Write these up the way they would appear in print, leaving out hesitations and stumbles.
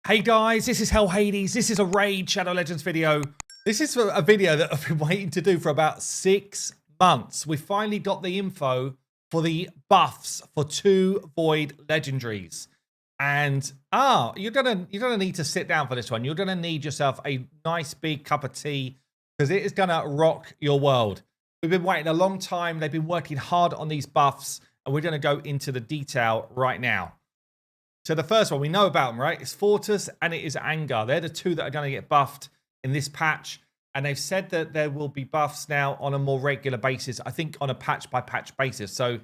Hey guys, this is Hell Hades. This is a Raid Shadow Legends video. This is a video that I've been waiting to do for about 6 months. We finally got the info for the buffs for 2 Void Legendaries. And you're gonna need to sit down for this one. You're gonna need yourself a nice big cup of tea because it is gonna rock your world. We've been waiting a long time. They've been working hard on these buffs, and we're gonna go into the detail right now. So the first one, we know about them, right? It's Fortus and it is Angar. They're the two that are going to get buffed in this patch. And they've said that there will be buffs now on a more regular basis. I think on a patch-by-patch basis. So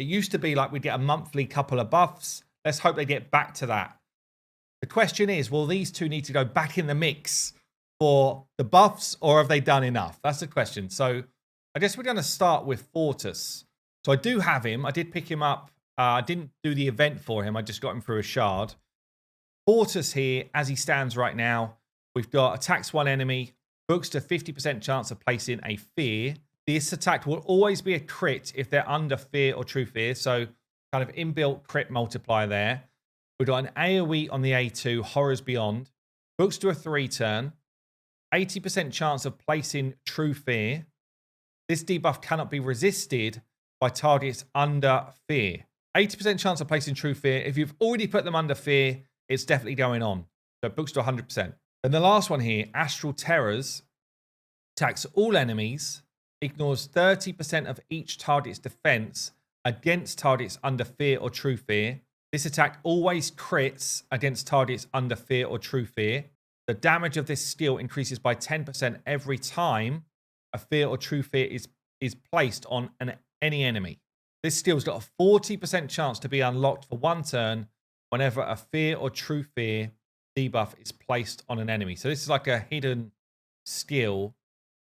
it used to be like we'd get a monthly couple of buffs. Let's hope they get back to that. The question is, will these two need to go back in the mix for the buffs, or have they done enough? That's the question. So I guess we're going to start with Fortus. So I do have him. I did pick him up. I didn't do the event for him. I just got him through a shard. Fortus here, as he stands right now, we've got attacks one enemy, books to 50% chance of placing a fear. This attack will always be a crit if they're under fear or true fear. So kind of inbuilt crit multiplier there. We've got an AoE on the A2, Horrors Beyond. Books to a 3 turn. 80% chance of placing true fear. This debuff cannot be resisted by targets under fear. 80% chance of placing true fear. If you've already put them under fear, it's definitely going on. So it books to 100%. And the last one here, Astral Terrors, attacks all enemies, ignores 30% of each target's defense against targets under fear or true fear. This attack always crits against targets under fear or true fear. The damage of this skill increases by 10% every time a fear or true fear is placed on any enemy. This skill's got a 40% chance to be unlocked for 1 turn whenever a fear or true fear debuff is placed on an enemy. So this is like a hidden skill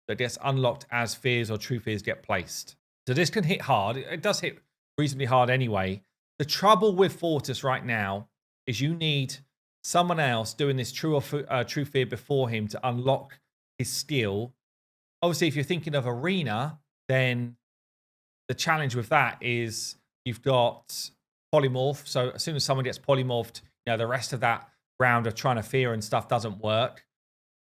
that gets unlocked as fears or true fears get placed. So this can hit hard. It does hit reasonably hard anyway. The trouble with Fortus right now is you need someone else doing this true fear before him to unlock his skill. Obviously, if you're thinking of Arena, then the challenge with that is you've got polymorph. So as soon as someone gets polymorphed, the rest of that round of trying to fear and stuff doesn't work.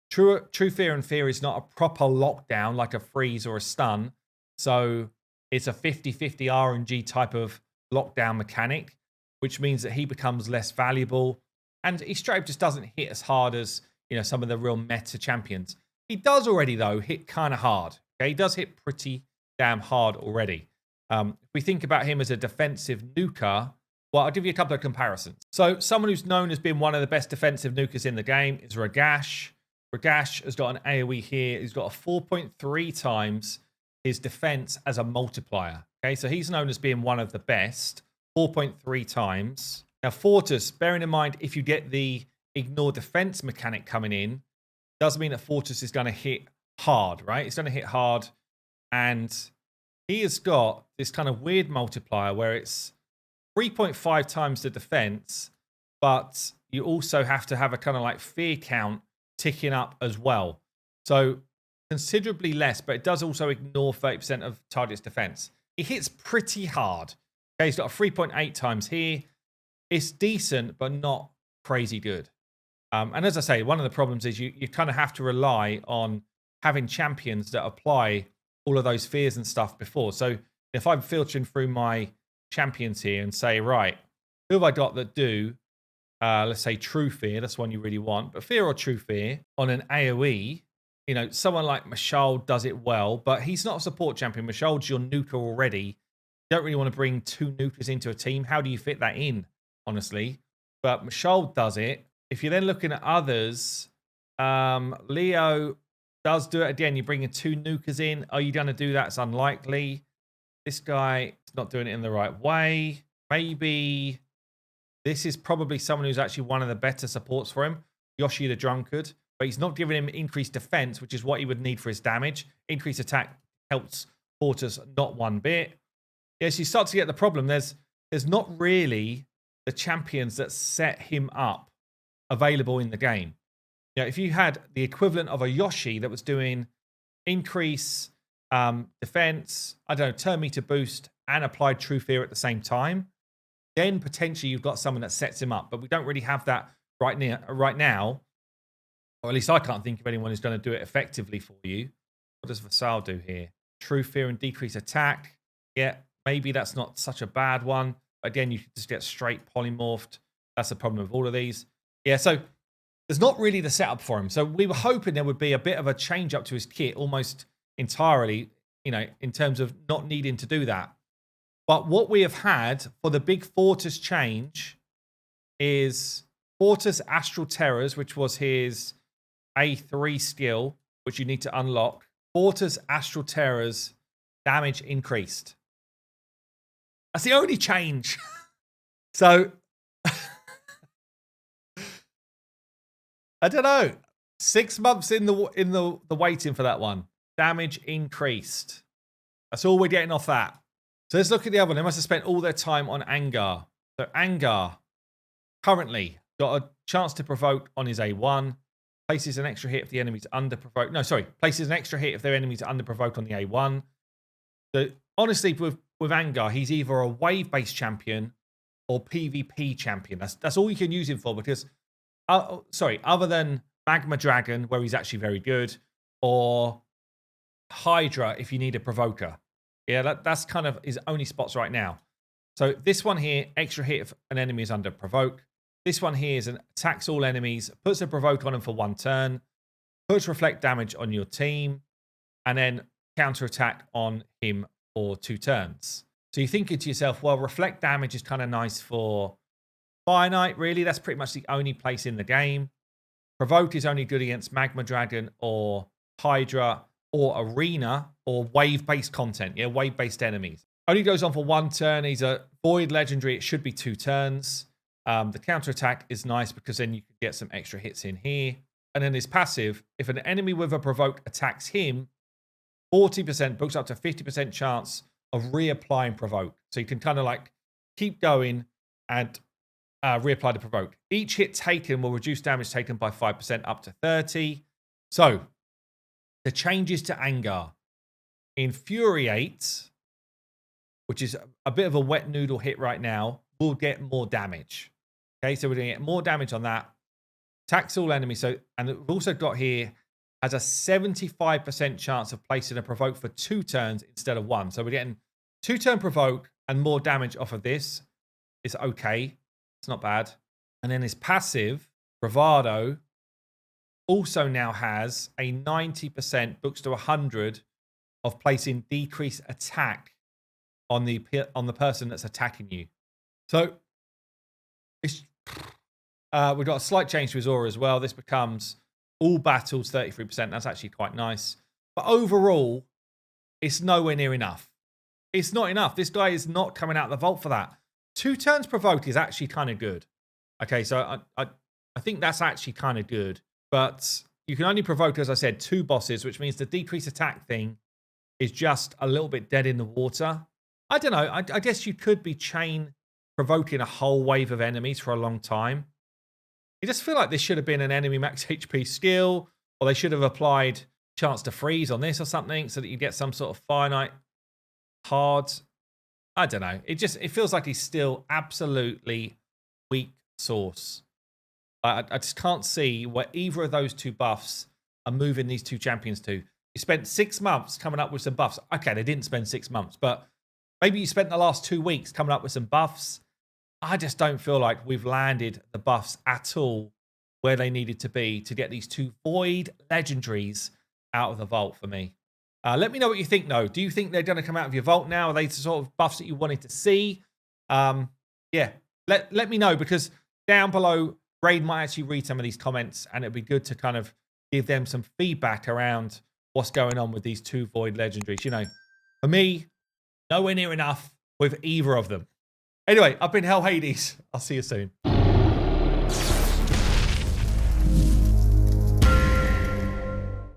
True fear and fear is not a proper lockdown like a freeze or a stun. So it's a 50-50 RNG type of lockdown mechanic, which means that he becomes less valuable. And he straight up just doesn't hit as hard as some of the real meta champions. He does already, though, hit kind of hard. Okay? He does hit pretty damn hard already. If we think about him as a defensive nuker, well, I'll give you a couple of comparisons. So someone who's known as being one of the best defensive nukers in the game is Ragash. Ragash has got an AoE here. He's got a 4.3 times his defense as a multiplier. Okay, so he's known as being one of the best, 4.3 times. Now, Fortus, bearing in mind, if you get the ignore defense mechanic coming in, does mean that Fortus is going to hit hard, right? It's going to hit hard. And he has got this kind of weird multiplier where it's 3.5 times the defense, but you also have to have a kind of like fear count ticking up as well. So considerably less, but it does also ignore 30% of target's defense. It hits pretty hard. Okay, he's got a 3.8 times here. It's decent, but not crazy good. And as I say, one of the problems is you kind of have to rely on having champions that apply all of those fears and stuff before. So if I'm filtering through my champions here and say, right, who have I got that do, let's say true fear, that's one you really want, but fear or true fear on an AoE, someone like Mashal does it well, but he's not a support champion. Mashal's your nuker already. You don't really want to bring 2 nukers into a team. How do you fit that in, honestly? But Mashal does it. If you're then looking at others, Leo does do it again. You're bringing 2 nukers in. Are you going to do that? It's unlikely. This guy is not doing it in the right way. Maybe this is probably someone who's actually one of the better supports for him. Yoshi the Drunkard. But he's not giving him increased defense, which is what he would need for his damage. Increased attack helps Fortus not one bit. Yes, you start to get the problem. There's not really the champions that set him up available in the game. If you had the equivalent of a Yoshi that was doing increase defense, I don't know, turn meter boost and applied true fear at the same time, then potentially you've got someone that sets him up. But we don't really have that right now, or at least I can't think of anyone who's going to do it effectively for you. What does Vassal do here? True fear and decrease attack. Yeah, maybe that's not such a bad one. Again, you can just get straight polymorphed. That's the problem with all of these. Yeah, so there's not really the setup for him. So we were hoping there would be a bit of a change up to his kit almost entirely, you know, in terms of not needing to do that. But what we have had for the big Fortus change is Fortus Astral Terrors, which was his A3 skill, which you need to unlock. Fortus Astral Terrors damage increased. That's the only change. So I don't know. 6 months in the waiting for that one. Damage increased. That's all we're getting off that. So let's look at the other one. They must have spent all their time on Angar. So Angar currently got a chance to provoke on his A1. Places an extra hit if the enemy's under provoke. No, sorry. Places an extra hit if their enemies are under provoke on the A1. So honestly, with Angar, he's either a wave-based champion or PvP champion. That's all you can use him for because, other than Magma Dragon, where he's actually very good, or Hydra if you need a provoker. Yeah, that's kind of his only spots right now. So this one here, extra hit if an enemy is under provoke. This one here is an attacks all enemies, puts a provoke on them for 1 turn, puts reflect damage on your team, and then counter attack on him for 2 turns. So you're thinking to yourself, well, reflect damage is kind of nice for Fire Knight, really. That's pretty much the only place in the game. Provoke is only good against Magma Dragon or Hydra or Arena or wave-based content. Yeah, wave-based enemies. Only goes on for 1 turn. He's a Void Legendary. It should be 2 turns. The counter-attack is nice because then you can get some extra hits in here. And then his passive, if an enemy with a provoke attacks him, 40% books up to 50% chance of reapplying provoke. So you can kind of like keep going and reapply the provoke. Each hit taken will reduce damage taken by 5% up to 30. So the changes to Angar. Infuriate, which is a bit of a wet noodle hit right now, will get more damage. Okay, so we're going to get more damage on that. Attacks all enemies. So, and we've also got here has a 75% chance of placing a provoke for 2 turns instead of 1. So we're getting 2-turn provoke and more damage off of this. It's okay. It's not bad. And then his passive, Bravado, also now has a 90% books to 100 of placing decreased attack on the person that's attacking you. So it's we've got a slight change to his aura as well. This becomes all battles 33%. That's actually quite nice. But overall, it's nowhere near enough. It's not enough. This guy is not coming out of the vault for that. 2 turns provoked is actually kind of good. Okay, so I think that's actually kind of good. But you can only provoke, as I said, 2 bosses, which means the decreased attack thing is just a little bit dead in the water. I don't know. I guess you could be chain provoking a whole wave of enemies for a long time. You just feel like this should have been an enemy max HP skill, or they should have applied chance to freeze on this or something so that you get some sort of finite hard. I don't know. It feels like he's still absolutely weak sauce. I just can't see where either of those 2 buffs are moving these 2 champions to. You spent 6 months coming up with some buffs. Okay, they didn't spend 6 months, but maybe you spent the last 2 weeks coming up with some buffs. I just don't feel like we've landed the buffs at all where they needed to be to get these 2 void legendaries out of the vault for me. Let me know what you think, though. Do you think they're going to come out of your vault now? Are they the sort of buffs that you wanted to see? Yeah, let me know, because down below, Raid might actually read some of these comments, and it'd be good to kind of give them some feedback around what's going on with these 2 void legendaries. You know, for me, nowhere near enough with either of them. Anyway, I've been Hell Hades. I'll see you soon.